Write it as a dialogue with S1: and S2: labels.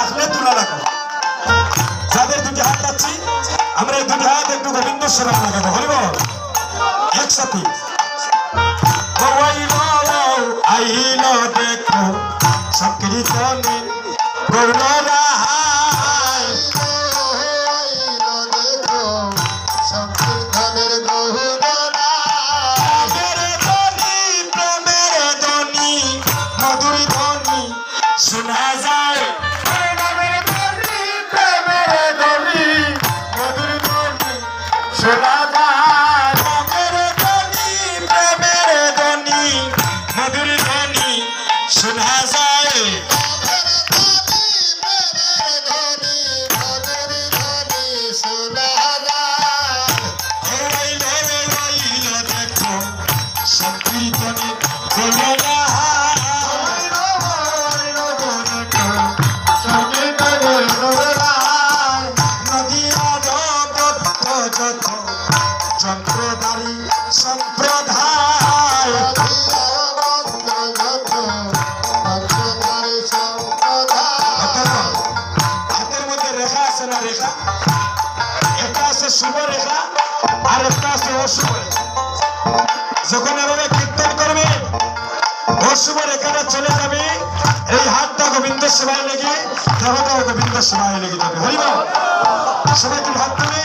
S1: আসলে তুলা রাখো। যাদের দুটি হাত পাচ্ছি আমরা এই দুটি হাত একটু গোবিন্দ সেবা লাগাবো, বলিব একসাথে। আইল দেখো সংকীর্তনে গৌররা শোনা যায় প্রেমের ধ্বনি, প্রেমের ধ্বনি, মধুর ধ্বনি শোনা যায়। প্রেমের ধ্বনি, প্রেমের ধ্বনি, মধুর ধ্বনি শোনা যায়। দেখো সংকীর্তনে গৌররা চন্দ্রধারী সম্প্রদায় হাতের মধ্যে রেখা আছে না, রেখা একটা আছে শুভ রেখা আর একটা আছে অশুভ রেখা। যখন এভাবে কীর্তন করবে অশুভ রেখাটা চলে যাবে, এই হাতটা গোবিন্দ সেবায় লেগে দেহটাও গোবিন্দ সেবায় লেগে যাবে। হরিবল। সবাই তুমি হাত তুলে